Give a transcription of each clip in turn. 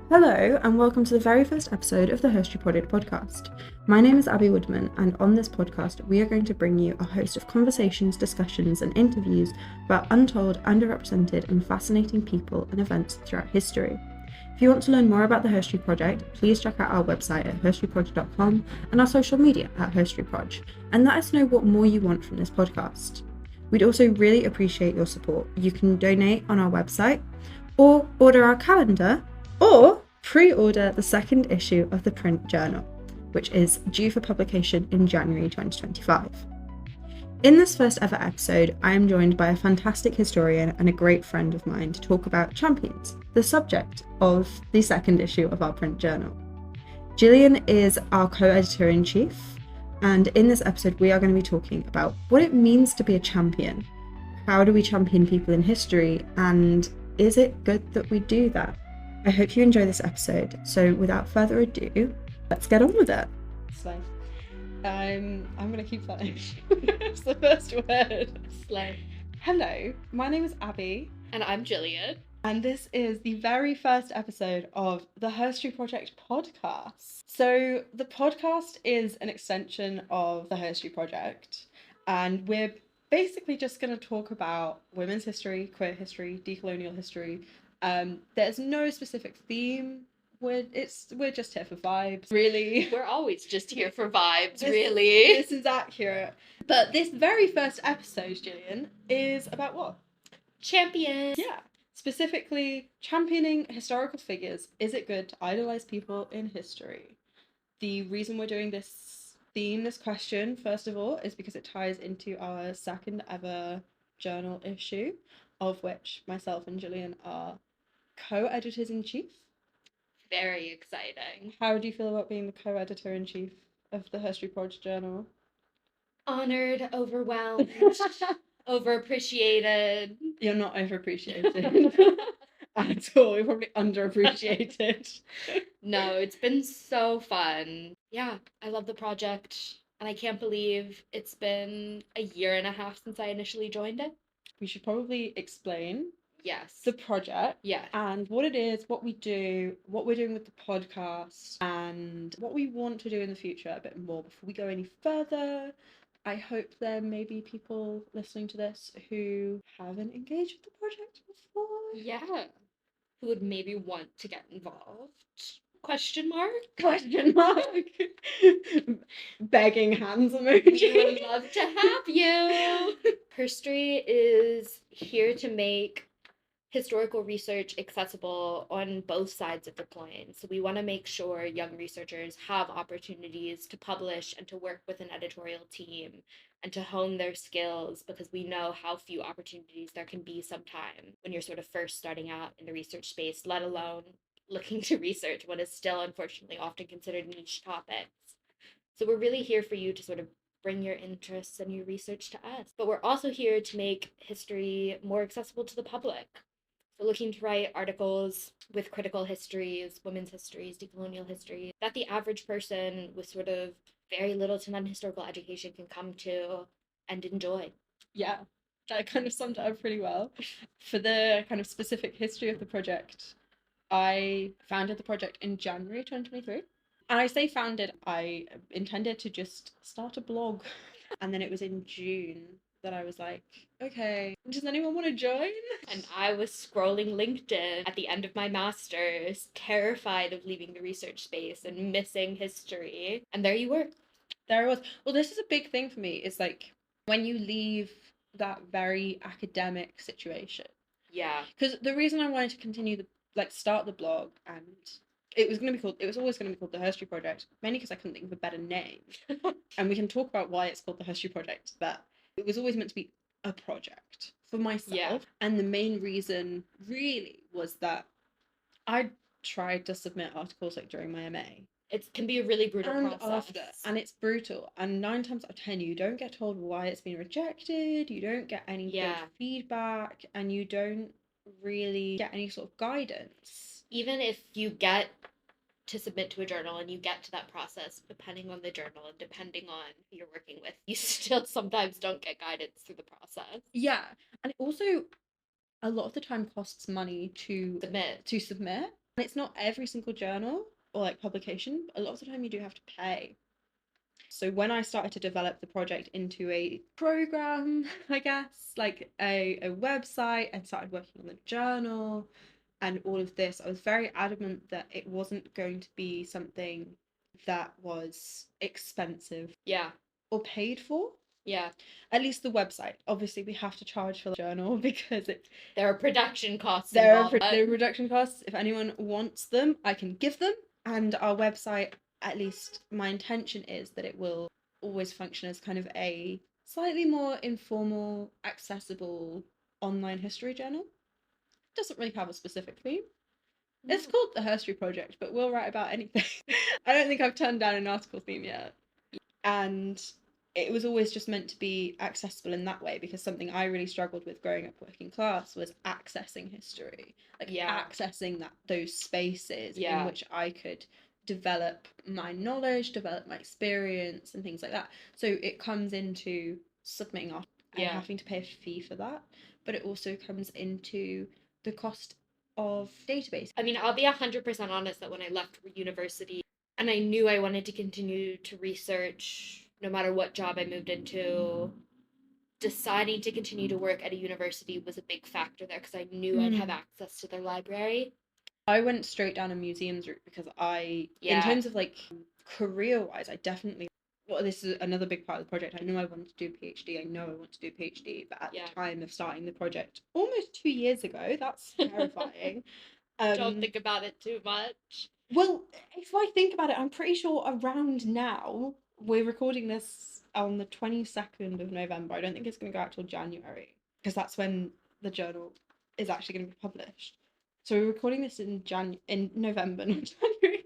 Hello, and welcome to the very first episode of the HERstory Project Podcast. My name is Abby Woodman, and on this podcast, we are going to bring you a host of conversations, discussions, and interviews about untold, underrepresented, and fascinating people and events throughout history. If you want to learn more about the HERstory Project, please check out our website at herstoryproject.com and our social media at HERstoryProj, and let us know what more you want from this podcast. We'd also really appreciate your support. You can donate on our website, or order our calendar, or pre-order the second issue of the print journal, which is due for publication in January 2025. In this first ever episode, I am joined by a fantastic historian and a great friend of mine to talk about champions, the subject of the second issue of our print journal. Jillian is our co-editor-in-chief, and in this episode we are going to be talking about what it means to be a champion. How do we champion people in history, and is it good that we do that? I hope you enjoy this episode. So without further ado, let's get on with it. Slay. I'm going to keep that in. It's the first word. Slay. Hello, my name is Abby. And I'm Jillian. And this is the very first episode of the HERstory Project Podcast. So the podcast is an extension of the HERstory Project. And we're basically just going to talk about women's history, queer history, decolonial history. There's no specific theme. We're just here for vibes, really. We're always just here for vibes, really. This is accurate. But this very first episode, Jillian, is about what? Champions. Yeah. Specifically, championing historical figures. Is it good to idolize people in history? The reason we're doing this question, first of all, is because it ties into our second ever journal issue, of which myself and Jillian are co-editors-in-chief. Very exciting. How do you feel about being the co-editor-in-chief of the HERstory Project Journal? Honored, overwhelmed, overappreciated. You're not overappreciated at all. You're probably underappreciated. No, it's been so fun. Yeah, I love the project, and I can't believe it's been a year and a half since I initially joined it. We should probably explain Yes. the project. Yeah. And what it is, what we do, what we're doing with the podcast, and what we want to do in the future a bit more. Before we go any further, I hope there may be people listening to this who haven't engaged with the project before. Yeah. Who would maybe want to get involved? Question mark? Question mark. Begging hands emoji. We would love to have you. HERstory is here to make historical research accessible on both sides of the coin. So we want to make sure young researchers have opportunities to publish and to work with an editorial team and to hone their skills, because we know how few opportunities there can be sometime when you're sort of first starting out in the research space, let alone looking to research what is still unfortunately often considered niche topics. So we're really here for you to sort of bring your interests and your research to us. But we're also here to make history more accessible to the public. So looking to write articles with critical histories, women's histories, decolonial history, that the average person with sort of very little to none historical education can come to and enjoy. Yeah, that kind of summed it up pretty well. For the kind of specific history of the project, I founded the project in January 2023. And I say founded, I intended to just start a blog. And then it was in June that I was like, okay, does anyone want to join? And I was scrolling LinkedIn at the end of my master's, terrified of leaving the research space and missing history. And there you were. There I was. Well, this is a big thing for me. It's like when you leave that very academic situation. Yeah. Because the reason I wanted to continue start the blog, and it was always going to be called the HERstory Project, mainly because I couldn't think of a better name. And we can talk about why it's called the HERstory Project, but it was always meant to be a project for myself. Yeah. And the main reason really was that I tried to submit articles during my MA. It can be a really brutal process. And it's brutal. And 9 times out of 10, you don't get told why it's been rejected, you don't get any good feedback, and you don't really get any sort of guidance. Even if you get to submit to a journal and you get to that process, depending on the journal and depending on who you're working with, you still sometimes don't get guidance through the process. Yeah. And it also, a lot of the time, costs money to submit. And it's not every single journal or like publication, but a lot of the time you do have to pay. So when I started to develop the project into a program, I guess, like a website, and started working on the journal and all of this, I was very adamant that it wasn't going to be something that was expensive Yeah. or paid for. Yeah. At least the website. Obviously, we have to charge for the journal because there are production costs there involved. are production costs. If anyone wants them, I can give them. And our website, at least my intention is that it will always function as kind of a slightly more informal, accessible online history journal. It doesn't really have a specific theme. It's called the HERstory Project, but we'll write about anything. I don't think I've turned down an article theme yet. And it was always just meant to be accessible in that way, because something I really struggled with growing up working class was accessing history, like accessing those spaces in which I could develop my knowledge, develop my experience, and things like that. So it comes into submitting art and having to pay a fee for that, but it also comes into the cost of database. I mean, I'll be 100% honest that when I left university and I knew I wanted to continue to research no matter what job I moved into, deciding to continue to work at a university was a big factor there, because I knew I'd have access to their library. I went straight down a museums route because in terms of like career-wise, I definitely, this is another big part of the project. I know I wanted to do a PhD. I know I want to do a PhD, but at the time of starting the project, almost 2 years ago, that's terrifying. Don't think about it too much. Well, if I think about it, I'm pretty sure around now, we're recording this on the 22nd of November. I don't think it's going to go out till January, because that's when the journal is actually going to be published. So we're recording this in November, not January.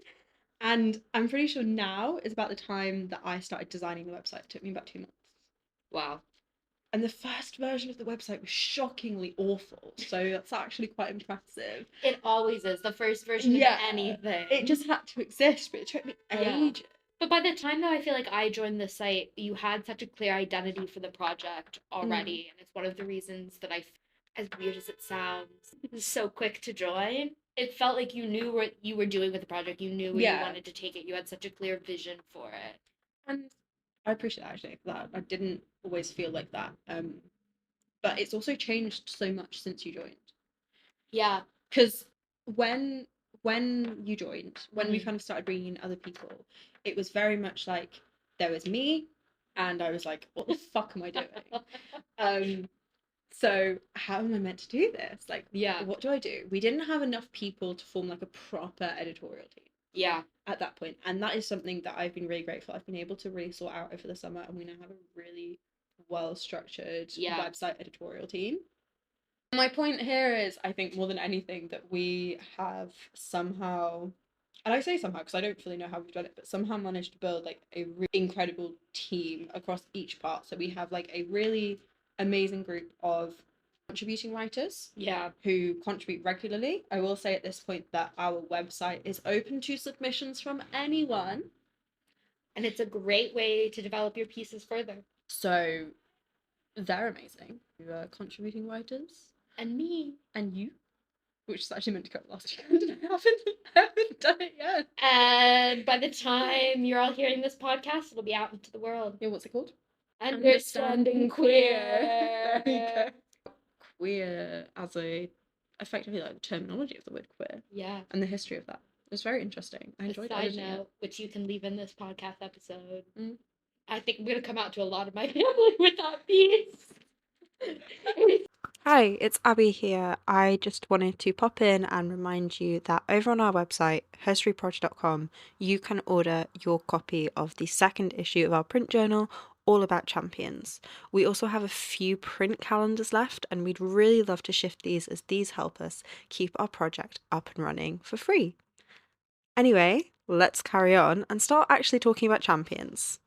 And I'm pretty sure now is about the time that I started designing the website. It took me about 2 months. Wow. And the first version of the website was shockingly awful. So that's actually quite impressive. It always is. The first version of anything. It just had to exist, but it took me ages. But by the time that I feel like I joined the site, you had such a clear identity for the project already. And it's one of the reasons that as weird as it sounds, so quick to join. It felt like you knew what you were doing with the project. You knew where you wanted to take it. You had such a clear vision for it. And I appreciate that, actually, that I didn't always feel like that. But it's also changed so much since you joined. Yeah. Because when you joined, when we kind of started bringing in other people, it was very much like there was me, and I was like, what the fuck am I doing? So how am I meant to do this? Like, what do I do? We didn't have enough people to form like a proper editorial team. Yeah. At that point. And that is something that I've been really grateful. I've been able to really sort out over the summer, and we now have a really well-structured website editorial team. My point here is, I think more than anything, that we have somehow, and I say somehow because I don't really know how we've done it, but somehow managed to build like a really incredible team across each part. So we have like a really amazing group of contributing writers who contribute regularly. I will say at this point that our website is open to submissions from anyone, and it's a great way to develop your pieces further. So they're amazing. Contributing writers, and me, and you, which is actually meant to come last year. I haven't done it yet. And by the time you're all hearing this podcast, it'll be out into the world. Yeah, what's it called? Understanding Queer. There we go. Queer as effectively like the terminology of the word queer. Yeah. And the history of that. It was very interesting. I enjoyed it. Side note, which you can leave in this podcast episode. I think I'm going to come out to a lot of my family with that piece. Hi, it's Abby here. I just wanted to pop in and remind you that over on our website, HERstoryProject.com, you can order your copy of the second issue of our print journal, all about champions. We also have a few print calendars left, and we'd really love to shift these, as these help us keep our project up and running for free. Anyway, let's carry on and start actually talking about champions.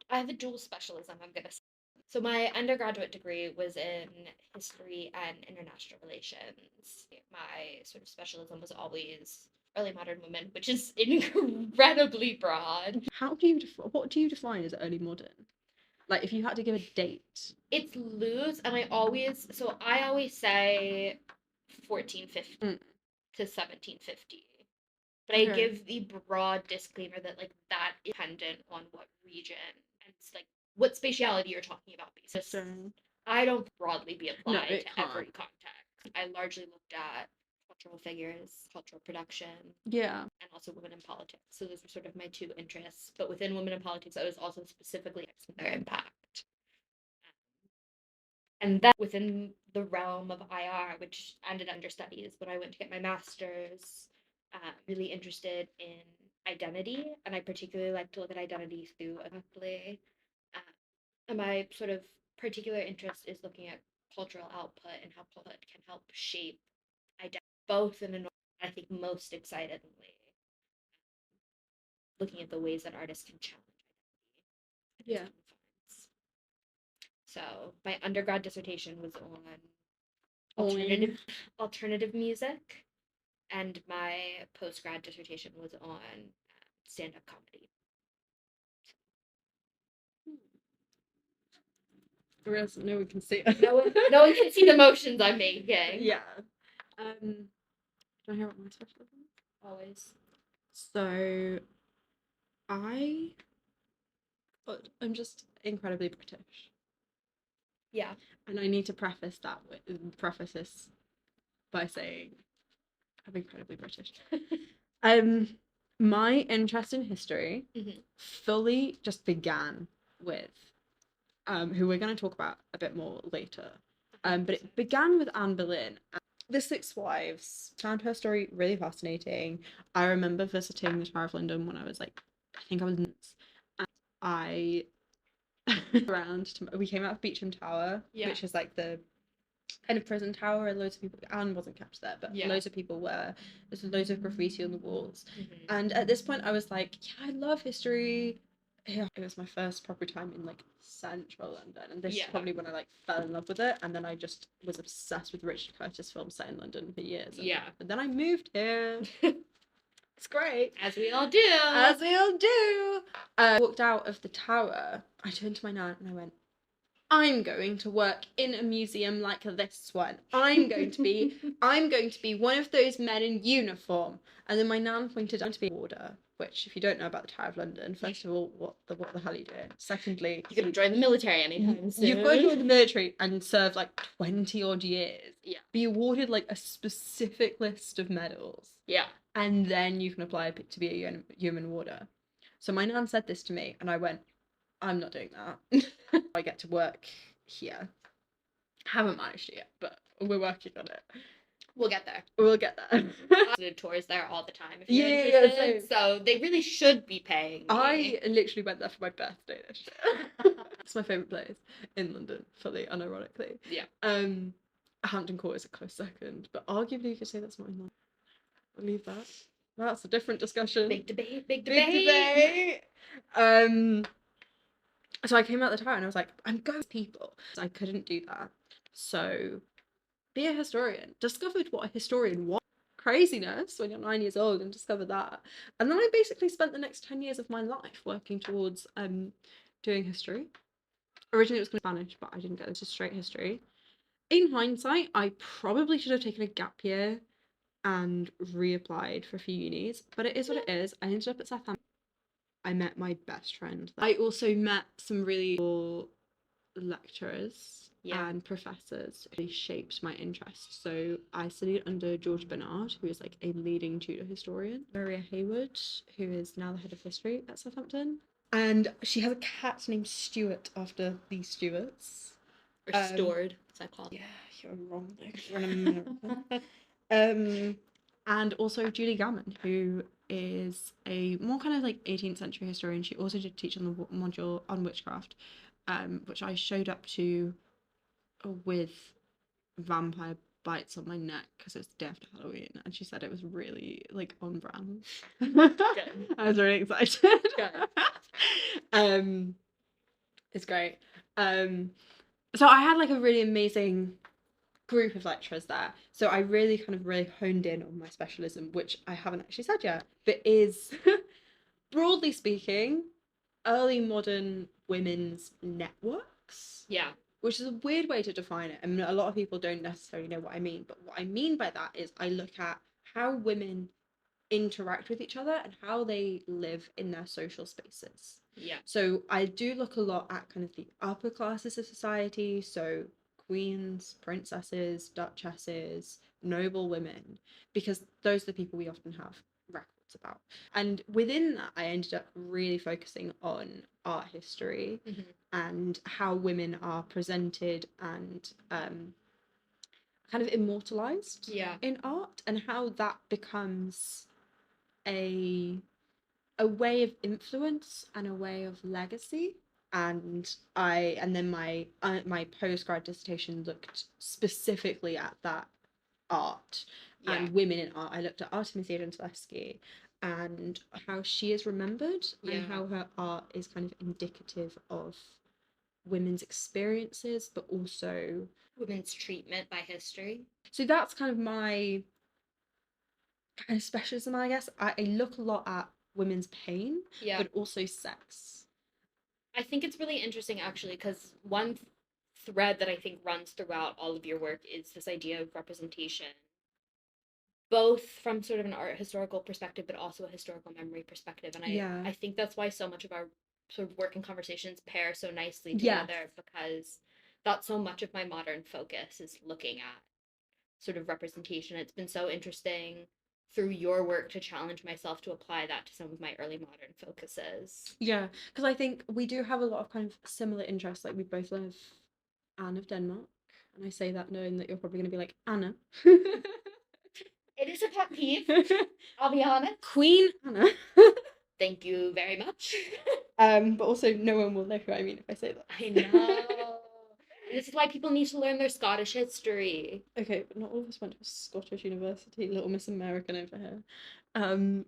I have a dual specialism, I'm going to say. So my undergraduate degree was in history and international relations. My sort of specialism was always early modern women, which is incredibly broad. What do you define as early modern? Like, if you had to give a date. It's loose, and I always say 14, 15. to 1750. But I give the broad disclaimer that like that is dependent on what region and it's like what spatiality you're talking about. Because I don't broadly be applied to every context. I largely looked at cultural figures, cultural production, and also women in politics. So those were sort of my two interests. But within women in politics, I was also specifically interested in their impact. And that within the realm of IR, which ended understudies when I went to get my master's, really interested in identity. And I particularly like to look at identity through a play. And my sort of particular interest is looking at cultural output and how output can help shape identity, both in a, I think most excitedly, looking at the ways that artists can challenge identity. So my undergrad dissertation was on alternative music, and my postgrad dissertation was on stand-up comedy. Whereas no one can see it. No one can see the motions I'm making. Yeah. Do I hear what my specialism is? Always. So, I'm just incredibly British. Yeah. And I need to preface this by saying I'm incredibly British. My interest in history fully just began with who we're going to talk about a bit more later. But it began with Anne Boleyn. The Six Wives. Found her story really fascinating. I remember visiting the Tower of London when I was like, I think I was nuts. And I we came out of Beauchamp Tower, which is like the kind of prison tower where loads of people, Anne wasn't kept there, but loads of people were. There's loads of graffiti on the walls. And at this point I was like, yeah, I love history. Yeah, it was my first proper time in like central London, and this is probably when I like fell in love with it, and then I just was obsessed with Richard Curtis films set in London for years. And then I moved here. It's great. As we all do. Walked out of the tower, I turned to my nan and I went, I'm going to work in a museum like this one. I'm going to be one of those men in uniform. And then my nan pointed out to be warder, which if you don't know about the Tower of London, first of all, what the hell are you doing? Secondly, you're going to join the military anytime soon. You've got to join the military and serve like 20 odd years. Yeah. Be awarded like a specific list of medals. Yeah. And then you can apply to be a human warder. So my nan said this to me and I went, I'm not doing that. I get to work here. Haven't managed it yet, but we're working on it. We'll get there. I do tours there all the time if you're interested. So they really should be paying me. I literally went there for my birthday this year. It's my favourite place in London, fully unironically. Yeah. Hampton Court is a close second, but arguably you could say that's not in London. I'll leave that. That's a different discussion. Big debate. So I came out the tower and I was like, I'm going with people. So I couldn't do that. So be a historian. Discovered what a historian was. Craziness when you're 9 years old and discovered that. And then I basically spent the next 10 years of my life working towards doing history. Originally it was going to be Spanish, but I didn't get into straight history. In hindsight, I probably should have taken a gap year and reapplied for a few unis, but it is what it is. I ended up at Southampton. I met my best friend. I also met some really cool lecturers and professors who shaped my interests. So I studied under George Bernard, who is like a leading Tudor historian. Maria Haywood, who is now the head of history at Southampton. And she has a cat named Stuart after the Stuarts. Or Stored, as I call it. Yeah, you're wrong. You're an American. And also Julie Gammon, who is a more kind of like 18th century historian. She also did teach on the module on witchcraft, which I showed up to with vampire bites on my neck because it's the day after Halloween, and she said it was really like on brand. I was really excited. It's great. So I had like a really amazing group of lecturers there, so I really honed in on my specialism, which I haven't actually said yet, but is broadly speaking early modern women's networks. Yeah, which is a weird way to define it. I mean, a lot of people don't necessarily know what I mean, but what I mean by that is I look at how women interact with each other and how they live in their social spaces. Yeah. So I do look a lot at kind of the upper classes of society, so queens, princesses, duchesses, noble women, because those are the people we often have records about. And within that, I ended up really focusing on art history and how women are presented and kind of immortalized in art, and how that becomes a way of influence and a way of legacy. And then my postgrad dissertation looked specifically at that art and women in art. I looked at Artemisia Gentileschi and how she is remembered and how her art is kind of indicative of women's experiences, but also women's treatment by history. So that's kind of my kind of specialism, I guess. I look a lot at women's pain, but also sex. I think it's really interesting, actually, because one thread that I think runs throughout all of your work is this idea of representation, both from sort of an art historical perspective, but also a historical memory perspective. And I think that's why so much of our sort of work and conversations pair so nicely together, because that's so much of my modern focus is looking at sort of representation. It's been so interesting through your work to challenge myself to apply that to some of my early modern focuses. Yeah, because I think we do have a lot of kind of similar interests. Like, we both love Anne of Denmark, and I say that knowing that you're probably going to be like, Anna. It is a pet peeve, I'll be honest. Queen Anna. Thank you very much. But also no one will know who I mean if I say that. I know. This is why people need to learn their Scottish history. Okay, but not all of us went to a Scottish university. Little Miss American over here. No.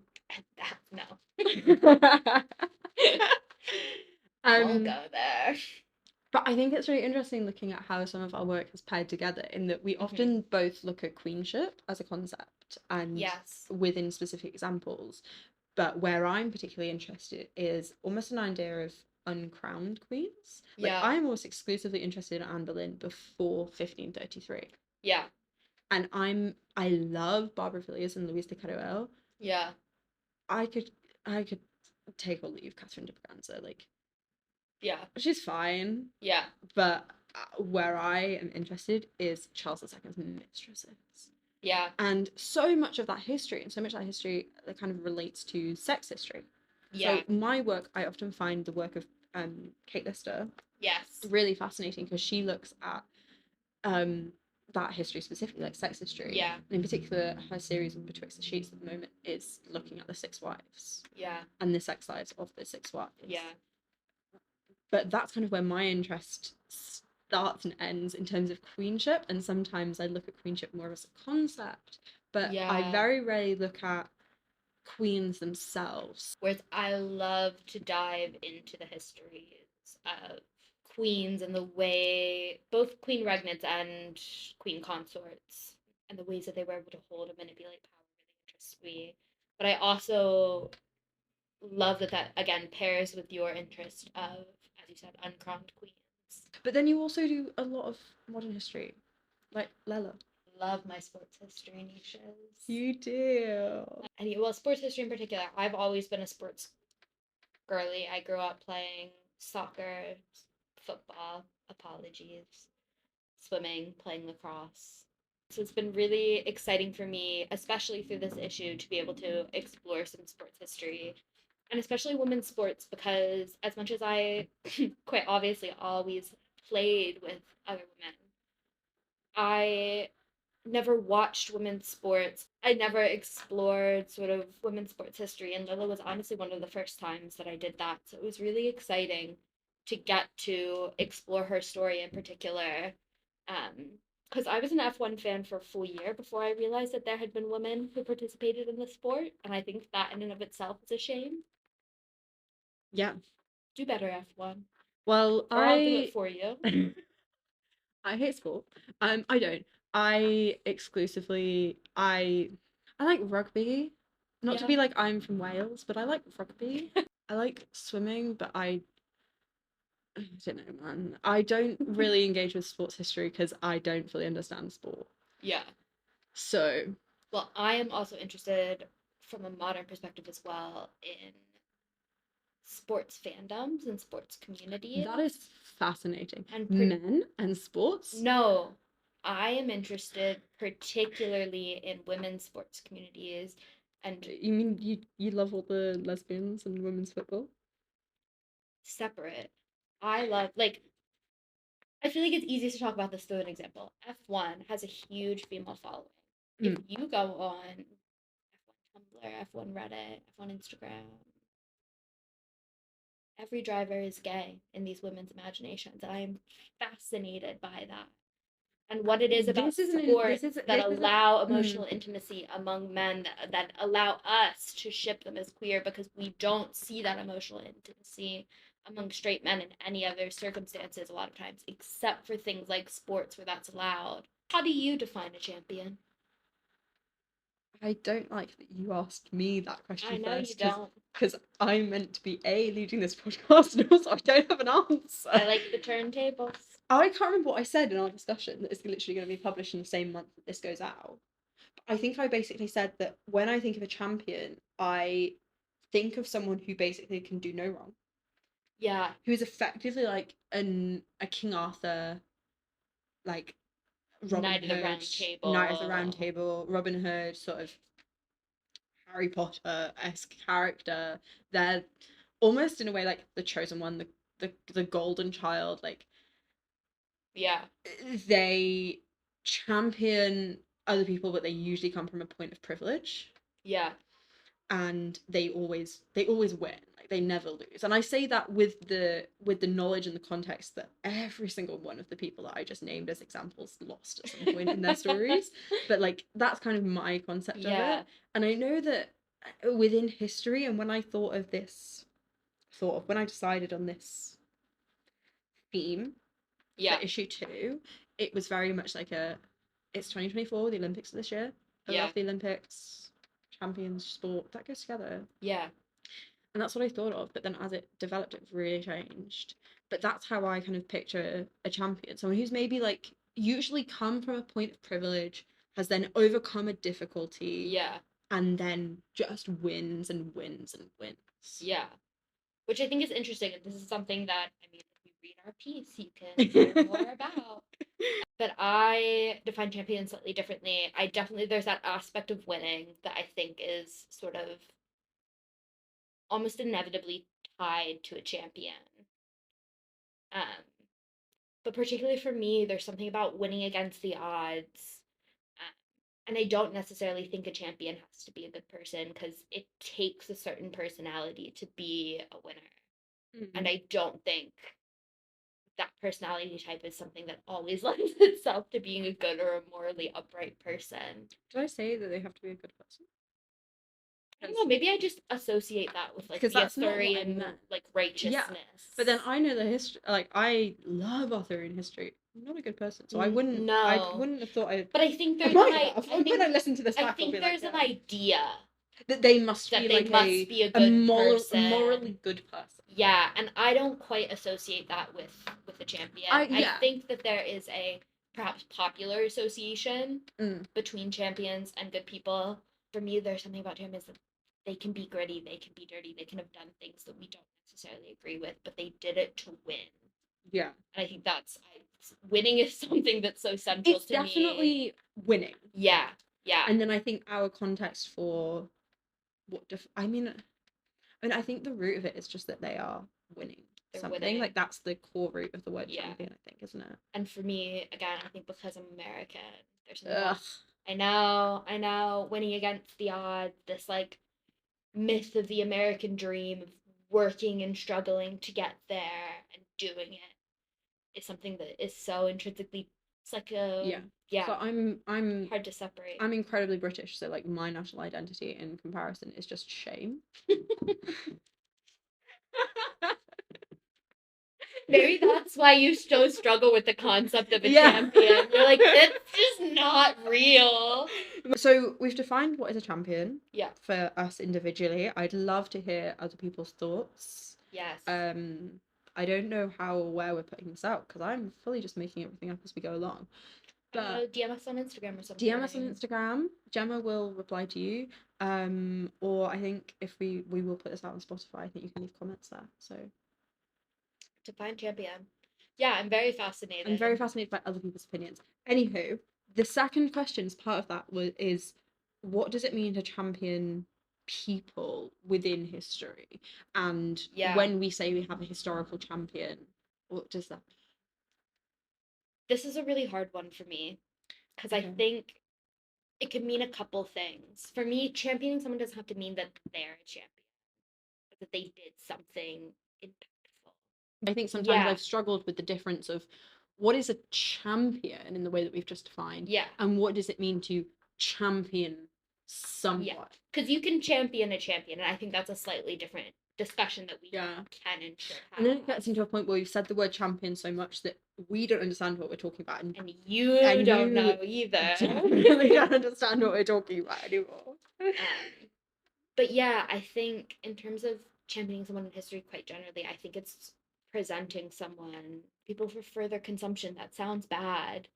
I'll go there. But I think it's really interesting looking at how some of our work has paired together, in that we often both look at queenship as a concept and within specific examples. But where I'm particularly interested is almost an idea of uncrowned queens. Like, I'm almost exclusively interested in Anne Boleyn before 1533. Yeah. And I love Barbara Villiers and Louise de Querouaille. Yeah. I could take or leave Catherine de Braganza. Like, yeah, she's fine. Yeah. But where I am interested is Charles II's mistresses. Yeah. And so much of that history that kind of relates to sex history. Yeah. So my work, I often find the work of Kate Lister really fascinating, because she looks at that history specifically, like sex history. Yeah. And in particular, her series on Betwixt the Sheets at the moment is looking at the six wives. Yeah. And the sex lives of the six wives. Yeah. But that's kind of where my interest starts and ends in terms of queenship, and sometimes I look at queenship more as a concept, but I very rarely look at queens themselves. Whereas I love to dive into the histories of queens and the way both queen regnants and queen consorts and the ways that they were able to hold and manipulate power really interests me. But I also love that again pairs with your interest of, as you said, uncrowned queens. But then you also do a lot of modern history, like Lella. Love my sports history niches. You do. And well, sports history in particular, I've always been a sports girly. I grew up playing soccer, football, apologies, swimming, playing lacrosse. So it's been really exciting for me, especially through this issue, to be able to explore some sports history, and especially women's sports, because as much as I quite obviously always played with other women, I never watched women's sports. I never explored sort of women's sports history, and Lilla was honestly one of the first times that I did that. So it was really exciting to get to explore her story in particular. Because I was an F1 fan for a full year before I realized that there had been women who participated in the sport, and I think that in and of itself is a shame. Yeah. Do better, F1. Well, I'll do it for you. I hate sport. I don't. I like rugby. Not to be like I'm from Wales, but I like rugby. I like swimming, but I don't know, man. I don't really engage with sports history because I don't fully understand sport. Yeah. So Well, I am also interested from a modern perspective as well in sports fandoms and sports communities. That is fascinating. And men and sports? No, I am interested particularly in women's sports communities. And You mean you love all the lesbians and women's football? separate. I love, like, I feel like it's easiest to talk about this through an example. F1 has a huge female following. If you go on F1 Tumblr, F1 Reddit, F1 Instagram, every driver is gay in these women's imaginations. And I am fascinated by that. And what it is about sports that allow emotional intimacy among men, that allow us to ship them as queer, because we don't see that emotional intimacy among straight men in any other circumstances a lot of times, except for things like sports where that's allowed. How do you define a champion? I don't like that you asked me that question I know first. You don't. Because I'm meant to be leading this podcast, and also I don't have an answer. I like the turntables. I can't remember what I said in our discussion that it's literally going to be published in the same month that this goes out. But I think I basically said that when I think of a champion, I think of someone who basically can do no wrong. Yeah. Who is effectively like a King Arthur, like Robin Hood, Knight of the Round Table, Robin Hood, sort of Harry Potter-esque character. They're almost in a way like the chosen one, the golden child, like. Yeah. They champion other people, but they usually come from a point of privilege. Yeah. And they always win. Like, they never lose. And I say that with the knowledge and the context that every single one of the people that I just named as examples lost at some point in their stories. But like, that's kind of my concept of it. And I know that within history, and when I when I decided on this theme, for issue 2, it was very much like it's 2024, the Olympics this year. I love the Olympics, champions, sport, that goes together. Yeah. And that's what I thought of, but then as it developed, it really changed. But that's how I kind of picture a champion, someone who's maybe like usually come from a point of privilege, has then overcome a difficulty, and then just wins and wins and wins. Yeah. Which I think is interesting. This is something that, I mean, read our piece, you can learn more about. But I define champion slightly differently. There's that aspect of winning that I think is sort of almost inevitably tied to a champion. But particularly for me, there's something about winning against the odds. And I don't necessarily think a champion has to be a good person, because it takes a certain personality to be a winner. Mm-hmm. And I don't think that personality type is something that always lends itself to being a good or a morally upright person. Did I say that they have to be a good person? I don't know, maybe I just associate that with like the Arthurian like righteousness. Yeah. But then I know the history, like I love Arthurian history. I'm not a good person, so I wouldn't have thought But I think there's when I listen to this back, I think there's an idea that they must be a good morally good person. Yeah, and I don't quite associate that with a champion. I think that there is a perhaps popular association between champions and good people. For me, there's something about champions that they can be gritty, they can be dirty, they can have done things that we don't necessarily agree with, but they did it to win. Yeah. And I think winning is something that's so central to me. It's definitely winning. Yeah. Yeah. And then I think our context for I think the root of it is just that they are winning. They're something winning. Like that's the core root of the word champion, I think, isn't it? And for me, again, I think because I'm American, there's I know, winning against the odds, this like myth of the American dream of working and struggling to get there and doing it is something that is so intrinsically, it's like a So I'm hard to separate. I'm incredibly British, so like my national identity in comparison is just shame. Maybe that's why you so struggle with the concept of a champion. You're like, it's just not real. So we've defined what is a champion. Yeah. For us individually. I'd love to hear other people's thoughts. Yes. I don't know how or where we're putting this out, because I'm fully just making everything up as we go along. But DM us on Instagram or something. DM us on Instagram. Gemma will reply to you. Or I think if we will put this out on Spotify, I think you can leave comments there. So To find champion. Yeah, I'm very fascinated. I'm very fascinated by other people's opinions. Anywho, the second question as part of that is what does it mean to champion people within history? And when we say we have a historical champion, what does that mean? This is a really hard one for me because I think it could mean a couple things. For me, championing someone doesn't have to mean that they're a champion, but that they did something impactful. I think sometimes I've struggled with the difference of what is a champion in the way that we've just defined, and what does it mean to champion someone? Because you can champion a champion, and I think that's a slightly different discussion that we can and should have. And then it gets into a point where we've said the word champion so much that we don't understand what we're talking about, and you don't know either. Really don't understand what we're talking about anymore. But yeah, I think in terms of championing someone in history, quite generally, I think it's presenting people for further consumption. That sounds bad,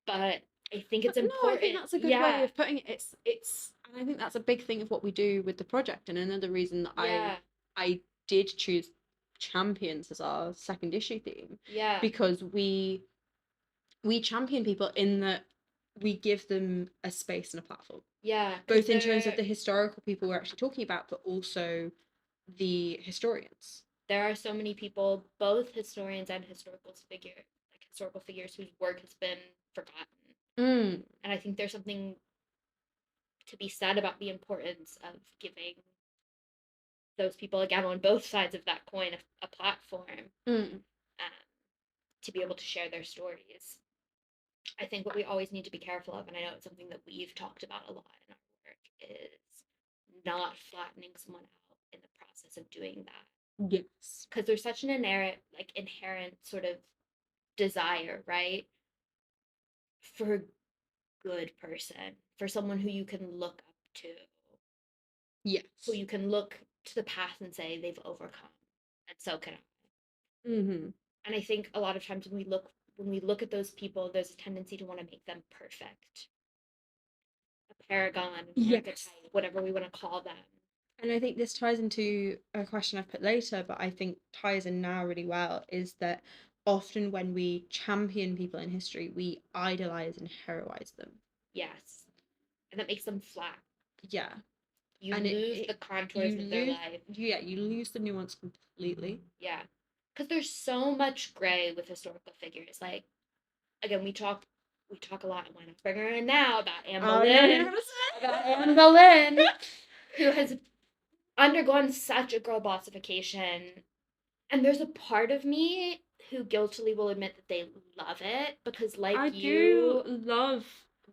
but I think it's important. No, I think that's a good way of putting it. It's and I think that's a big thing of what we do with the project, and another reason that I did choose champions as our second issue theme. Yeah. Because we champion people in that we give them a space and a platform. Yeah. Both in terms of the historical people we're actually talking about, but also the historians. There are so many people, both historians and historical figures whose work has been forgotten. And I think there's something to be said about the importance of giving those people, again, on both sides of that coin, a platform to be able to share their stories. I think what we always need to be careful of, and I know it's something that we've talked about a lot in our work, is not flattening someone out in the process of doing that. Yes. Because there's such an inherent sort of desire, right? For a good person, for someone who you can look up to. Yes. Who you can look to the past and say they've overcome, and so can I. And I think a lot of times when we look at those people, there's a tendency to want to make them perfect. A paragon, archetype, whatever we want to call them. And I think this ties into a question I've put later, but I think ties in now really well, is that often when we champion people in history, we idolize and heroize them. Yes. And that makes them flat. Yeah. You lose the contours of their life. Yeah, you lose the nuance completely. Yeah. Because there's so much gray with historical figures. Like, again, we talk a lot, and why not bring her in now, about Anne Boleyn. About Anne Boleyn, who has undergone such a girl bossification. And there's a part of me who guiltily will admit that they love it, because I do love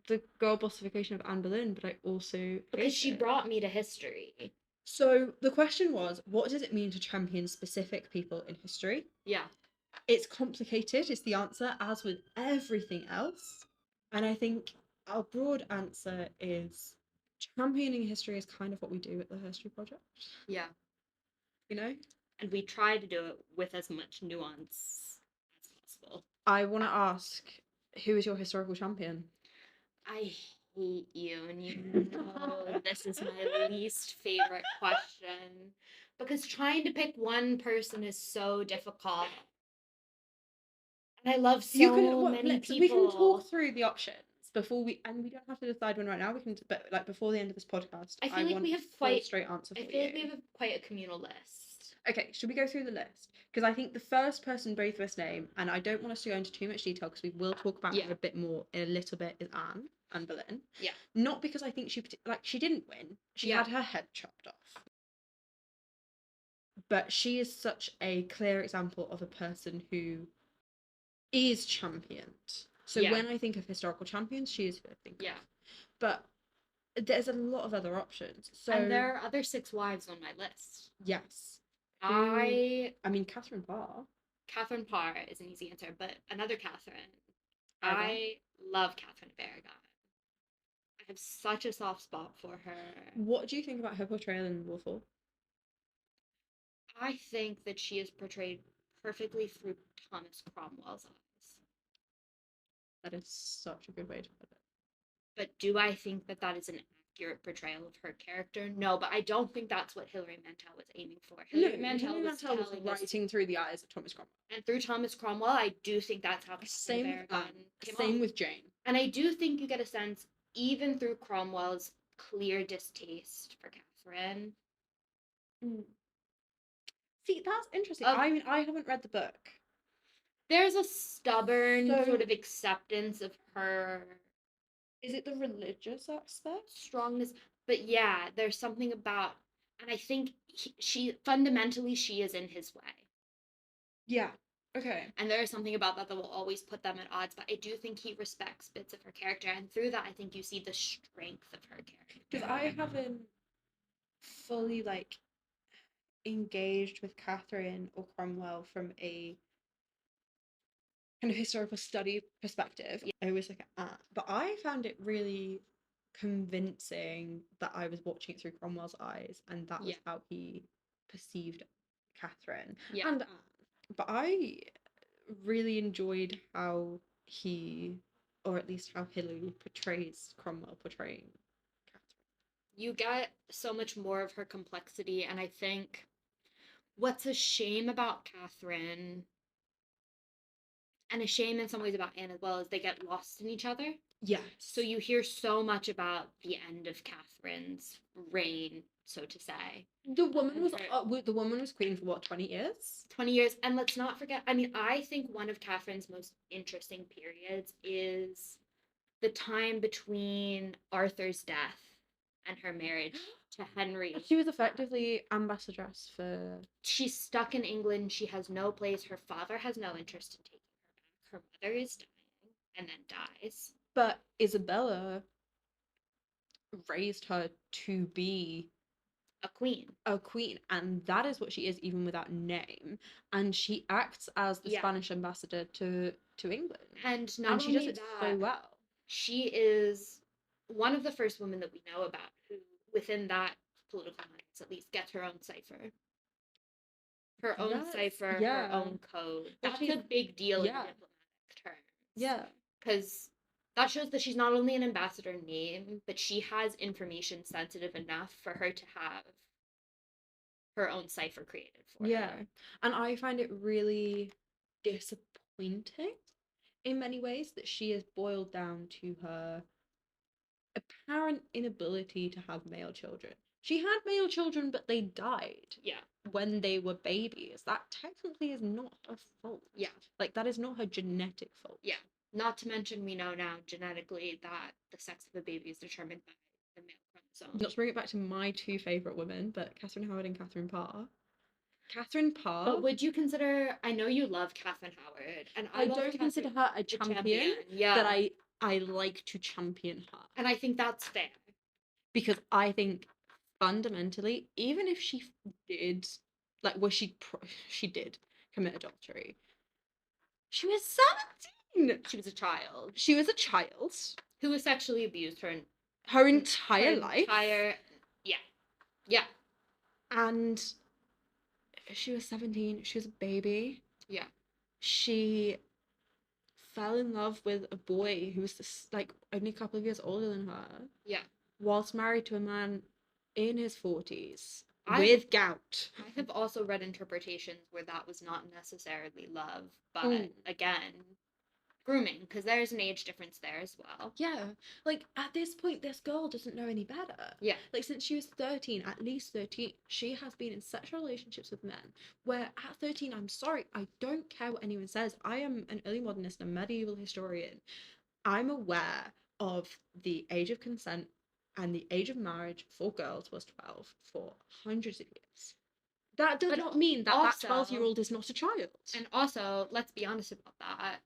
the girl bossification of Anne Boleyn, but I also because she brought me to history. So the question was, what does it mean to champion specific people in history? Yeah. It's complicated, is the answer, as with everything else. And I think our broad answer is championing history is kind of what we do at the HERstory Project. Yeah. You know? And we try to do it with as much nuance as possible. I want to ask, who is your historical champion? I hate you, and you know this is my least favorite question, because trying to pick one person is so difficult. And I love many people. We can talk through the options before we don't have to decide one right now. We can, but like before the end of this podcast, I feel like we have quite a straight answer. I feel like we have quite a communal list. Okay, should we go through the list? Because I think the first person both of us name, and I don't want us to go into too much detail because we will talk about her a bit more in a little bit, is Anne Boleyn. Yeah. Not because I think she didn't win. She had her head chopped off. But she is such a clear example of a person who is championed. So when I think of historical champions, she is who I think of. But there's a lot of other options. So and there are other 6 wives on my list. Yes. I mean, Catherine Parr. Catherine Parr is an easy answer, but another Catherine. I love Catherine of Aragon. I have such a soft spot for her. What do you think about her portrayal in Wolfhall? I think that she is portrayed perfectly through Thomas Cromwell's eyes. That is such a good way to put it. But do I think that that is an accurate portrayal of her character? No, but I don't think that's what Hilary Mantel was aiming for. Hilary Mantel was telling us, writing through the eyes of Thomas Cromwell. and through Thomas Cromwell, I do think that's how Same with Aragon came Same off. with Jane. And I do think you get a sense, even through Cromwell's clear distaste for Catherine. See, that's interesting. Of- I mean, I haven't read the book. There's a stubborn So- sort of acceptance of her Is it the religious aspect? strongness, but yeah, there's something about, and I think she fundamentally she is in his way, Yeah. Okay. and there is something about that that will always put them at odds. But I do think he respects bits of her character, and through that, I think you see the strength of her character. Because I haven't fully like engaged with Catherine or Cromwell from a kind of historical study perspective. Yeah. I always look at, but I found it really convincing that I was watching it through Cromwell's eyes, and that was Yeah. how he perceived Catherine. Yeah. And but I really enjoyed how he, or at least how Hilary portrays Cromwell portraying Catherine. You get so much more of her complexity, and I think what's a shame about Catherine, and a shame in some ways about Anne as well, is they get lost in each other. Yes. So you hear so much about the end of Catherine's reign, so to say. the woman was her- the woman was queen for what, 20 years? 20 years. And let's not forget, I mean, I think one of Catherine's most interesting periods is the time between Arthur's death and her marriage to Henry. She was effectively ambassadress for. She's stuck in England. She has no place. Her father has no interest in taking her back. Her mother is dying and then dies. But Isabella raised her to be A queen. a queen, and that is what she is, even without name. And she acts as the Yeah. Spanish ambassador to England, And not and she only does it that, so well. she is one of the first women that we know about who, within that political minds at least, gets her own cipher. Her own Yes, cipher, yeah. her own code. But That's she's- a big deal yeah. in diplomatic terms. Yeah, Because that shows that she's not only an ambassador in name, but she has information sensitive enough for her to have her own cipher created for yeah. her. And I find it really disappointing in many ways that she is boiled down to her apparent inability to have male children. She had male children, but they died Yeah. when they were babies. That technically is not her fault. Yeah. Like, that is not her genetic fault. Yeah. Not to mention, we know now genetically that the sex of a baby is determined by the male chromosome. Not to bring it back to my two favourite women, but Catherine Howard and Catherine Parr. Catherine Parr, But would you consider? I know you love Catherine Howard, and I love don't consider Catherine her a a champion, Yeah, but I like to champion her. and I think that's fair. Because I think fundamentally, even if she did, like, well, she did commit adultery. She was 17. She was a child She was a child. who was sexually abused Her entire her life. yeah, And she was 17. She was a baby. yeah. She fell in love with a boy who was like only a couple of years older than her. Yeah. Whilst married to a man in his 40s I- with gout. I have also read interpretations where that was not necessarily love, but Mm. again, grooming, because there's an age difference there as well. Yeah, like at this point, this girl doesn't know any better. Yeah. Like since she was 13, at least 13, she has been in sexual relationships with men. Where at 13, I'm sorry, I don't care what anyone says. I am an early modernist, a medieval historian. I'm aware of the age of consent and the age of marriage for girls was 12 for hundreds of years. That does But not mean that also- 12-year-old is not a child. And also, let's be honest about that.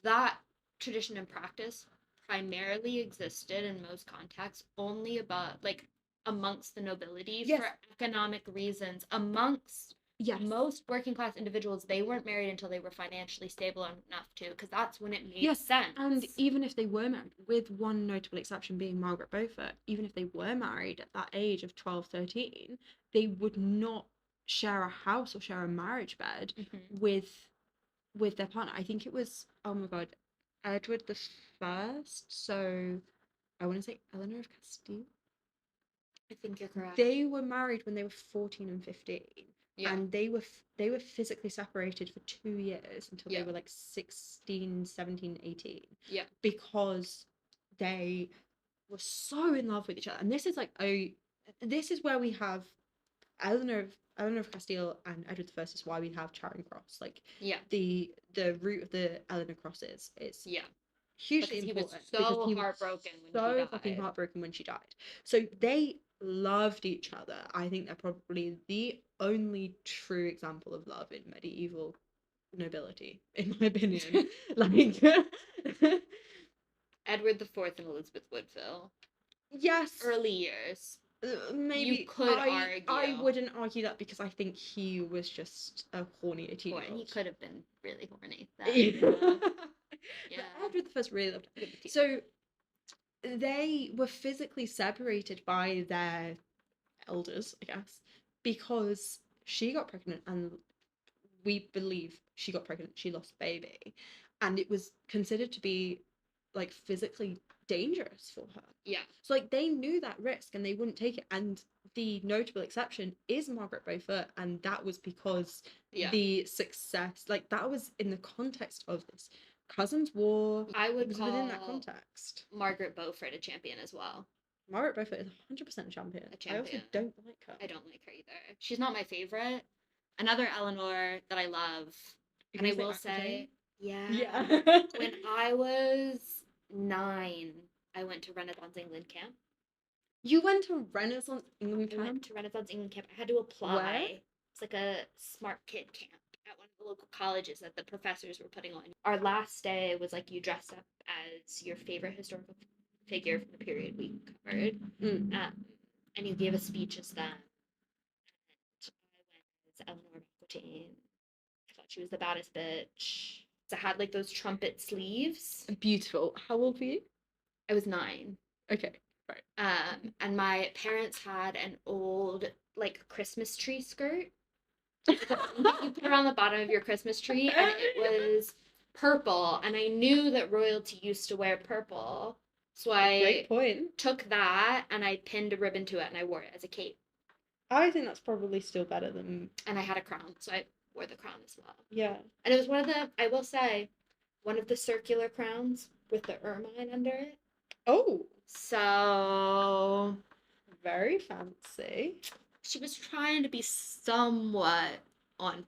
That tradition and practice primarily existed in most contexts only about like amongst the nobility Yes. for economic reasons. Amongst Yes. most working class individuals, they weren't married until they were financially stable enough to, because that's when it made Yes, sense. And even if they were married, with one notable exception being Margaret Beaufort, even if they were married at that age of 12, 13, they would not share a house or share a marriage bed Mhm. with their partner. I think it was, oh my God, Edward the First. So I want to say Eleanor of Castile. I think you're correct. They were married when they were 14 and 15. Yeah. And they were physically separated for 2 years until Yeah. they were like 16, 17, 18. Yeah. Because they were so in love with each other. And this is like this is where we have Eleanor of Castile and Edward the First is why we have Charing Cross. Like Yeah. the root of the Eleanor crosses is Yeah. hugely Because important. he was so because he was heartbroken when she so died. fucking heartbroken when she died. So they loved each other. I think they're probably the only true example of love in medieval nobility, in my opinion. Like Edward the Fourth and Elizabeth Woodville. yes, Early years. maybe You could I argue. wouldn't argue that because I think he was just a horny 18-year-old. He could have been really horny. Yeah. Edward the First really loved it. So they were physically separated by their elders, I guess, because she got pregnant and we believe she got pregnant, she lost a baby, and it was considered to be like physically dangerous for her. Yeah. So like they knew that risk and they wouldn't take it. And the notable exception is Margaret Beaufort, and that was because the success, like that was in the context of this Cousins War. I would was call within that context. Margaret Beaufort a champion as well. Margaret Beaufort is 100% a champion. I also don't like her. I don't like her either. She's not my favorite. Another Eleanor that I love, and I will say, yeah. when I was 9, I went to Renaissance England camp. You went to Renaissance England camp? I went to Renaissance England camp. I had to apply. Where? It's like a smart kid camp at one of the local colleges that the professors were putting on. Our last day was like you dressed up as your favorite historical figure from the period we covered, and you gave a speech as them. And I went as Eleanor of Aquitaine. I thought she was the baddest bitch. So I had like those trumpet sleeves. Beautiful. How old were you? I was 9. Okay, right. And my parents had an old like Christmas tree skirt. You put it on the bottom of your Christmas tree, and it was purple. And I knew that royalty used to wear purple, so I took that and I pinned a ribbon to it and I wore it as a cape. I think that's probably still better than. And I had a crown, so I wore the crown as well. Yeah. And it was I will say, one of the circular crowns with the ermine under it. Oh. So. Very fancy. She was trying to be somewhat on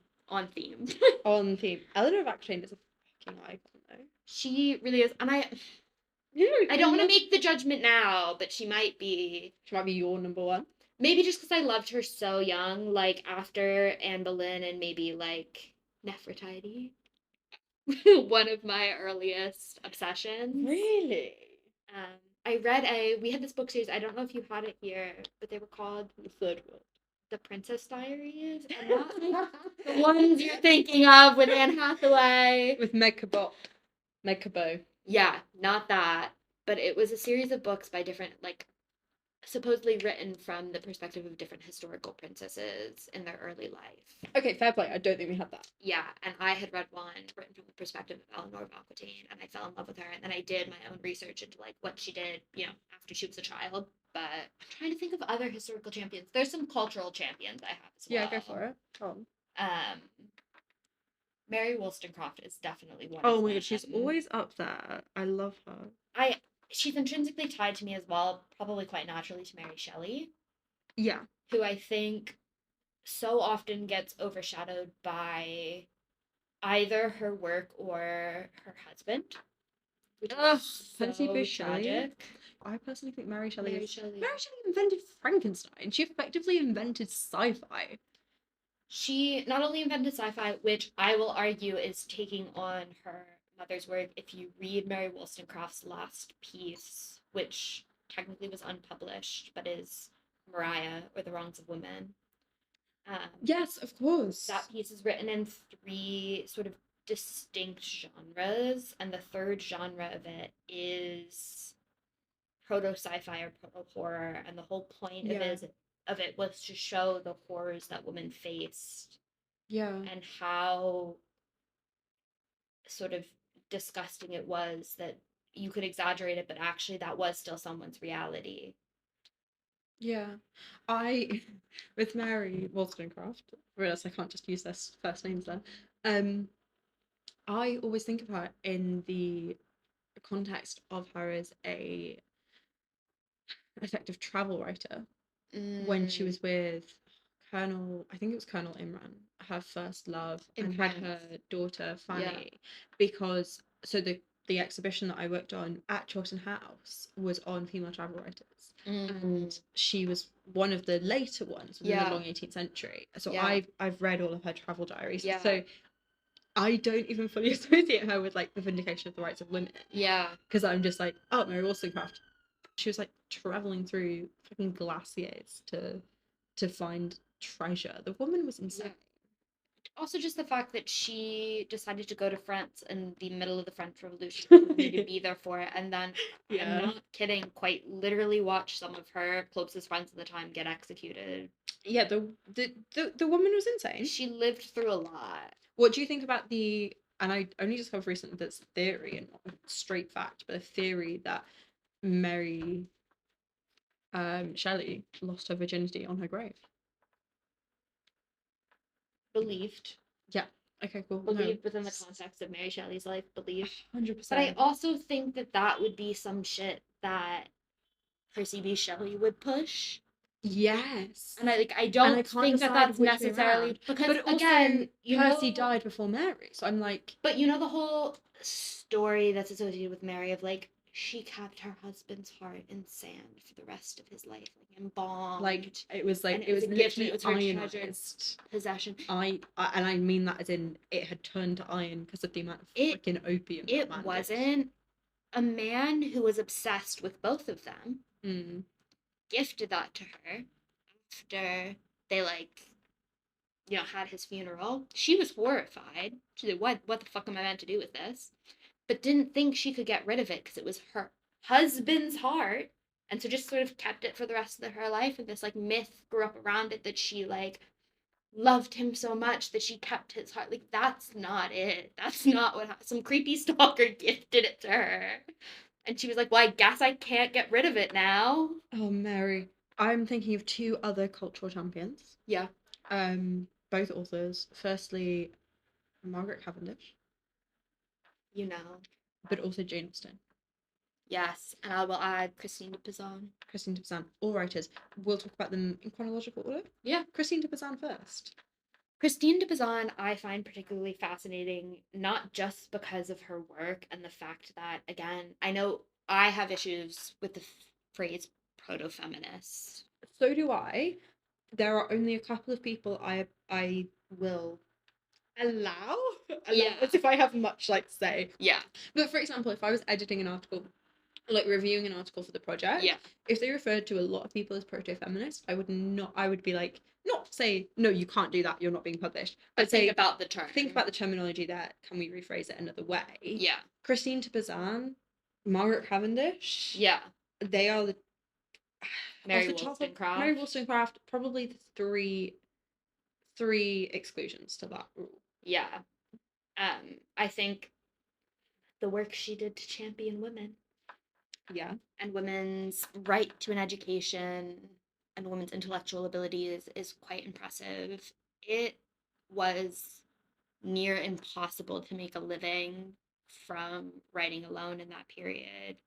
theme. On theme. Eleanor of Aquitaine is a fucking icon, though. She really is, and I don't want to make the judgment now, but she might be. She might be your number one. Maybe just because I loved her so young, like after Anne Boleyn and maybe like Nefertiti. One of my earliest obsessions. Really? We had this book series, I don't know if you had it here, but they were called The Third World. The Princess Diaries. And not the ones you're thinking of with Anne Hathaway. With Meg Cabot. Yeah, not that. But it was a series of books by different, like, supposedly written from the perspective of different historical princesses in their early life. Okay, fair play. I don't think we had that. Yeah, and I had read one written from the perspective of Eleanor of Aquitaine, and I fell in love with her, and then I did my own research into, like, what she did, after she was a child. But I'm trying to think of other historical champions. There's some cultural champions I have as well. Yeah, go for it. Mary Wollstonecraft is definitely one. Oh my god, she's always up there. I love her. She's intrinsically tied to me as well, probably quite naturally to Mary Shelley. Yeah. Who I think so often gets overshadowed by either her work or her husband. Which is so tragic. I personally think Mary Shelley invented Frankenstein. She effectively invented sci-fi. She not only invented sci-fi, which I will argue is taking on her mother's work. If you read Mary Wollstonecraft's last piece, which technically was unpublished, but is Maria, or The Wrongs of Women. Yes, of course. That piece is written in 3 sort of distinct genres, and the third genre of it is proto-sci-fi or proto-horror, and the whole point of it was to show the horrors that women faced. Yeah. And how sort of disgusting it was that you could exaggerate it, but actually that was still someone's reality. Yeah. With Mary Wollstonecraft, realize I can't just use their first names then. I always think of her in the context of her as a effective travel writer when she was with I think it was Colonel Imran, her first love, In and France. had her daughter Fanny, because the exhibition that I worked on at Chawton House was on female travel writers, and she was one of the later ones in the long 18th century. So I've read all of her travel diaries. Yeah. So I don't even fully associate her with like the vindication of the rights of women. Yeah. Because I'm just like, oh, Mary Wollstonecraft. She was like traveling through fucking glaciers to find treasure. The woman was insane. Also, just the fact that she decided to go to France in the middle of the French Revolution to be there for it, and then I'm not kidding, quite literally watch some of her closest friends at the time get executed. Yeah, the woman was insane. She lived through a lot. What do you think about and I only discovered recently that's theory and not a straight fact, but a theory that Mary Shelley lost her virginity on her grave? Believed. Yeah. Okay, cool. Believed within the context of Mary Shelley's life. Believed. 100%. But I also think that would be some shit that Percy B. Shelley would push. Yes. And I don't think that's necessarily because, but also, again, Percy died before Mary, so I'm like, but you know the whole story that's associated with Mary of like she kept her husband's heart in sand for the rest of his life, like embalmed. It was a gift. It was her treasured possession. And I mean that as in it had turned to iron because of the amount of freaking opium. It wasn't a man who was obsessed with both of them. Gifted that to her after they had his funeral. She was horrified. She said, what the fuck am I meant to do with this? But didn't think she could get rid of it because it was her husband's heart, and so just sort of kept it for the rest of her life, and this myth grew up around it that she loved him so much that she kept his heart. That's not it. That's not what some creepy stalker gifted it to her. And she was like, well, I guess I can't get rid of it now. Oh, Mary. I'm thinking of two other cultural champions. Yeah. Both authors. Firstly, Margaret Cavendish. But also Jane Austen. Yes, and I will add Christine de Pizan. Christine de Pizan. All writers. We'll talk about them in chronological order. Yeah. Christine de Pizan first. Christine de Pizan I find particularly fascinating, not just because of her work and the fact that, again, I know I have issues with the phrase proto-feminist. So do I. There are only a couple of people I will allow as if I have much say. Yeah. But for example, if I was editing an article, reviewing an article for the project, if they referred to a lot of people as proto-feminist, I would be like, not say, no, you can't do that, you're not being published. But think about the term. Think about the terminology there. Can we rephrase it another way? Yeah. Christine de Pizan, Margaret Cavendish. Yeah. They are the Mary Wollstonecraft. Mary Wollstonecraft, probably the three exclusions to that rule. Yeah. I think the work she did to champion women. Yeah. And women's right to an education and women's intellectual ability is quite impressive. It was near impossible to make a living from writing alone in that period.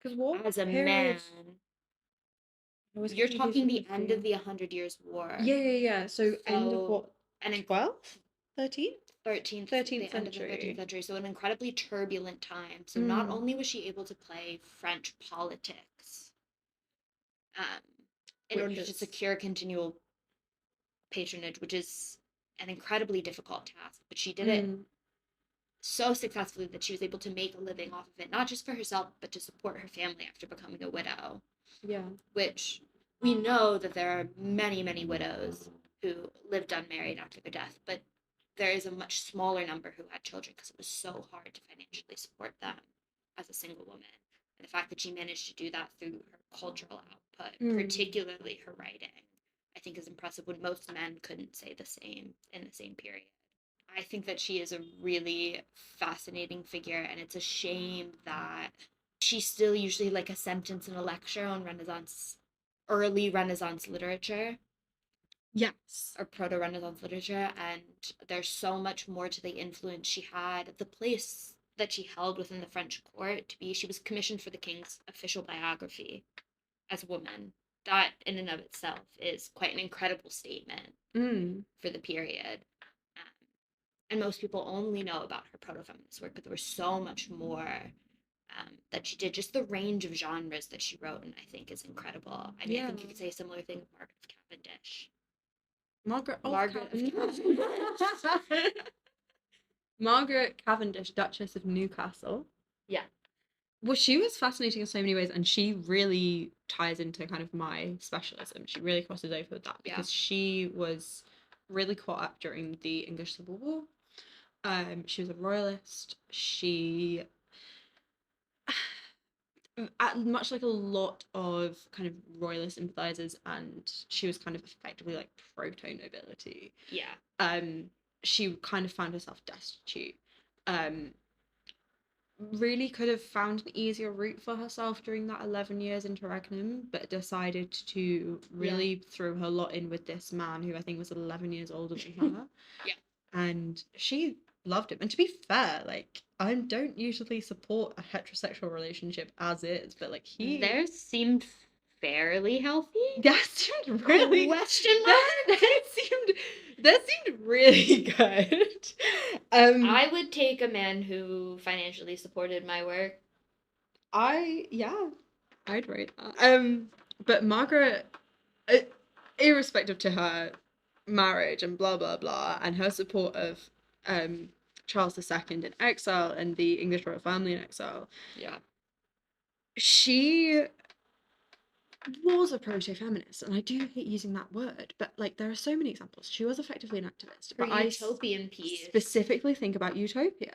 Because what? As a man. You're talking the end of the 100 Years' War. Yeah. So end of what? And in 12th? 13th? 13th century. End of the 13th century. So an incredibly turbulent time. So not only was she able to play French politics in order to secure continual patronage, which is an incredibly difficult task, but she did it so successfully that she was able to make a living off of it, not just for herself, but to support her family after becoming a widow. Yeah. Which we know that there are many, many widows who lived unmarried after their death, but there is a much smaller number who had children because it was so hard to financially support them as a single woman. And the fact that she managed to do that through her cultural output, particularly her writing, I think is impressive when most men couldn't say the same in the same period. I think that she is a really fascinating figure, and it's a shame that she's still usually like a sentence in a lecture on early Renaissance literature. Yes. Or proto-Renaissance literature, and there's so much more to the influence she had, the place that she held within the French court. She was commissioned for the king's official biography as a woman. That in and of itself is quite an incredible statement for the period. And most people only know about her proto-feminist work, but there was so much more that she did. Just the range of genres that she wrote, and I think is incredible. I mean, I think you could say a similar thing with Margaret of Cavendish. Margaret Cavendish, Duchess of Newcastle. Yeah. Well, she was fascinating in so many ways, and she really ties into kind of my specialism. She really crosses over with that because she was really caught up during the English Civil War. She was a royalist. She, much like a lot of kind of royalist sympathizers, and she was kind of effectively like proto-nobility. Yeah. She kind of found herself destitute. Really could have found an easier route for herself during that 11 years interregnum, but decided to really throw her lot in with this man who I think was 11 years older than her. Yeah. And she loved him. And to be fair, like, I don't usually support a heterosexual relationship as is, but like Theirs seemed fairly healthy. That seemed really question mark. That seemed really good. I would take a man who financially supported my work. I'd rate that. But Margaret, irrespective to her marriage and blah blah blah, and her support of Charles II in exile and the English royal family in exile, she was a proto-feminist, and I do hate using that word, but like there are so many examples. She was effectively an activist. Her but utopian piece. Specifically think about Utopia.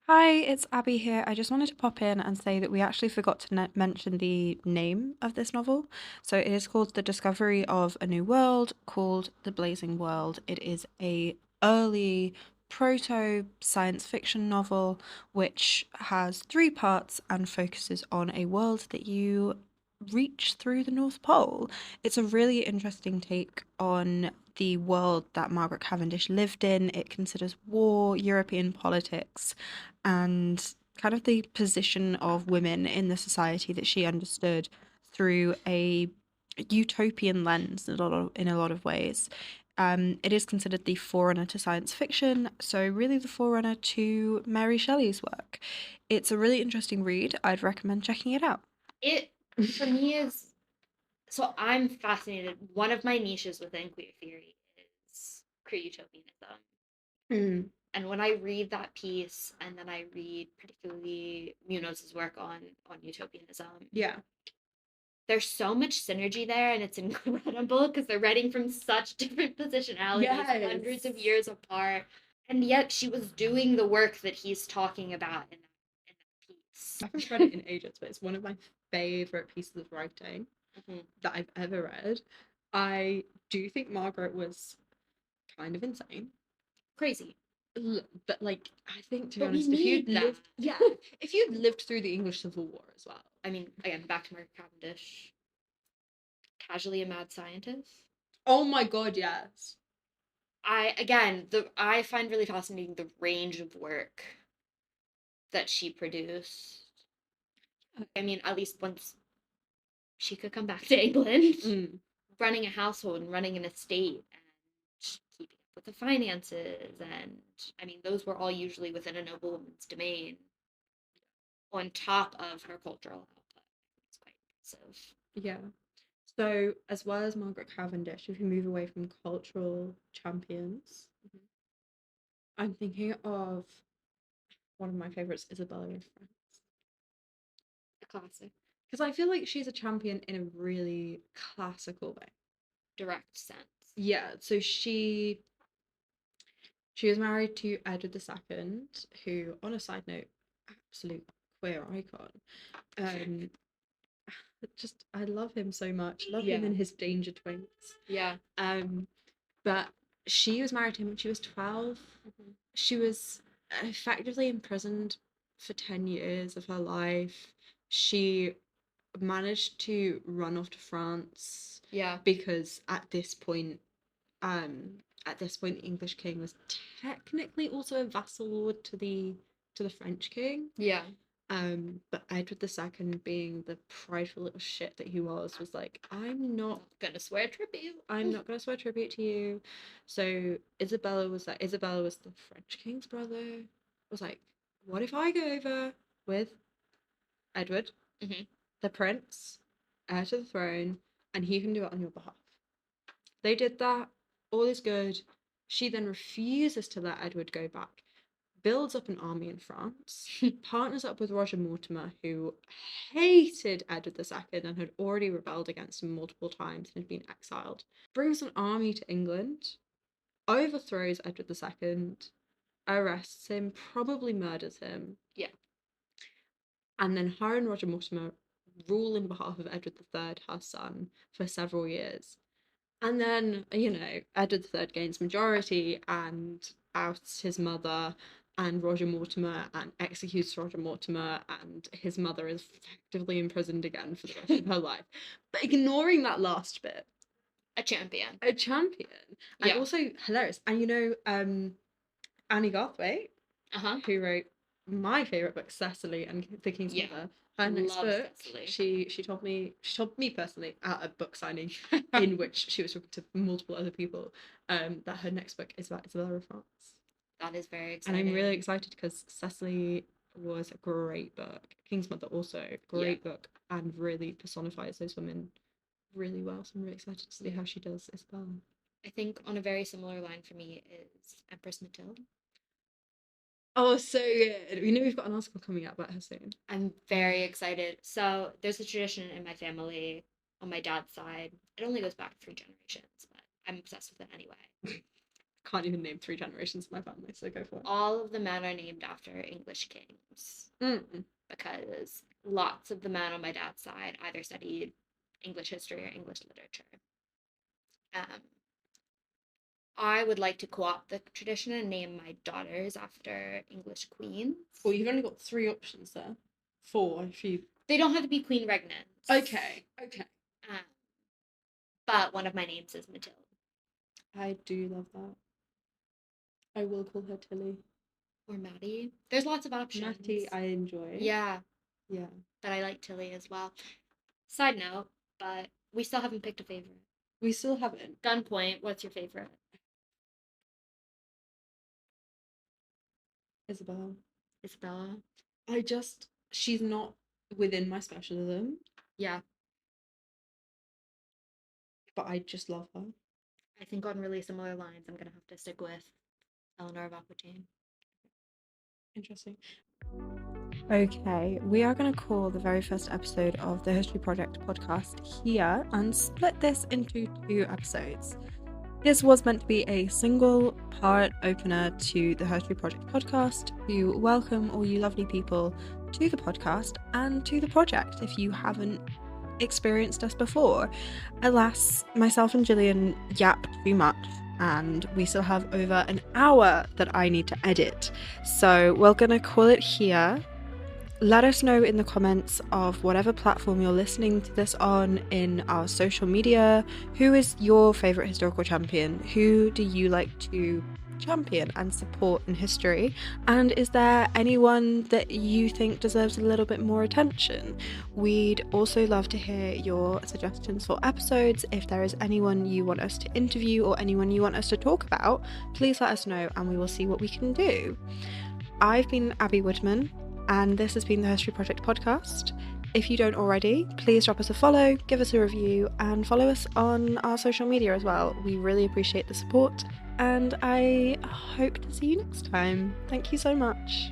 Hi, it's Abby here. I just wanted to pop in and say that we actually forgot to mention the name of this novel. So it is called The Discovery of a New World, called The Blazing World. It is a early proto science fiction novel which has 3 parts and focuses on a world that you reach through the North Pole. It's a really interesting take on the world that Margaret Cavendish lived in. It considers war, European politics, and kind of the position of women in the society that she understood through a utopian lens in a lot of ways. It is considered the forerunner to science fiction, so really the forerunner to Mary Shelley's work. It's a really interesting read. I'd recommend checking it out. It, for me, is... So I'm fascinated. One of my niches within queer theory is queer utopianism. And when I read that piece, and then I read particularly Munoz's work on utopianism, there's so much synergy there, and it's incredible because they're writing from such different positionalities, hundreds of years apart, and yet she was doing the work that he's talking about in that piece. I haven't read it in ages, but it's one of my favorite pieces of writing that I've ever read. I do think Margaret was kind of insane, crazy. But like, I think, to be honest, if you'd lived through the English Civil War as well. I mean, again, back to Margaret Cavendish. Casually a mad scientist. Oh my god, yes. I find really fascinating the range of work that she produced. I mean, at least once she could come back to England, running a household and running an estate and keeping up with the finances, and I mean, those were all usually within a noblewoman's domain, on top of her cultural output. It's quite impressive. Yeah. So, as well as Margaret Cavendish, if you move away from cultural champions, I'm thinking of one of my favourites, Isabella of France. A classic. Because I feel like she's a champion in a really classical way. Direct sense. Yeah, so she was married to Edward II, who, on a side note, absolute queer icon. I love him so much. Love him and his danger twinks. Yeah. But she was married to him when she was 12. Mhm. She was effectively imprisoned for 10 years of her life. She managed to run off to France Yeah. because at this point the English king was technically also a vassal lord to the French king. Yeah. But Edward II, being the prideful little shit that he was like, I'm not gonna swear tribute. I'm not gonna swear tribute to you. So Isabella was the French king's brother. Was like, what if I go over with Edward, Mhm. the prince, heir to the throne, and he can do it on your behalf. They did that. All is good. She then refuses to let Edward go back, builds up an army in France, partners up with Roger Mortimer, who hated Edward II and had already rebelled against him multiple times and had been exiled, brings an army to England, overthrows Edward II, arrests him, probably murders him. Yeah. And then her and Roger Mortimer rule in behalf of Edward III, her son, for several years. And then, Edward III gains majority and outs his mother and Roger Mortimer and executes Roger Mortimer, and his mother is effectively imprisoned again for the rest of her life. But ignoring that last bit. A champion. And also hilarious. And Annie Garthwaite, who wrote my favourite book, Cecily and the King's Mother. Her next book, Cecily. She told me personally at a book signing in which she was talking to multiple other people, that her next book is about Isabella of France. That is very exciting. And I'm really excited because Cecily was a great book. King's Mother also, great book, and really personifies those women really well. So I'm really excited to see how she does Isabella. I think on a very similar line for me is Empress Matilda. Oh, so good. We know we've got an article coming out about her soon. I'm very excited. So there's a tradition in my family on my dad's side. It only goes back 3 generations, but I'm obsessed with it anyway. Can't even name 3 generations of my family, so go for it. All of the men are named after English kings. Because lots of the men on my dad's side either studied English history or English literature. I would like to co-opt the tradition and name my daughters after English queens. Well, you've only got 3 options there. 4 if you... They don't have to be queen regnants. Okay. But one of my names is Matilda. I do love that. I will call her Tilly. Or Maddie. There's lots of options. Matty, I enjoy. Yeah. Yeah. But I like Tilly as well. Side note, but we still haven't picked a favorite. We still haven't. Gunpoint, what's your favorite? Isabella. She's not within my specialism. Yeah. But I just love her. I think on really similar lines, I'm going to have to stick with Eleanor of Aquitaine. Interesting. Okay, we are going to call the very first episode of the HERstory Project podcast here and split this into 2 episodes. This was meant to be a single part opener to the HERstory Project podcast to welcome all you lovely people to the podcast and to the project if you haven't experienced us before. Alas, myself and Jillian yapped too much and we still have over an hour that I need to edit. So we're going to call it here. Let us know in the comments of whatever platform you're listening to this on in our social media. Who is your favourite historical champion? Who do you like to champion and support in history? And is there anyone that you think deserves a little bit more attention? We'd also love to hear your suggestions for episodes. If there is anyone you want us to interview or anyone you want us to talk about, please let us know and we will see what we can do. I've been Abby Woodman, and this has been the HERstory Project podcast. If you don't already, please drop us a follow, give us a review, and follow us on our social media as well. We really appreciate the support, and I hope to see you next time. Thank you so much.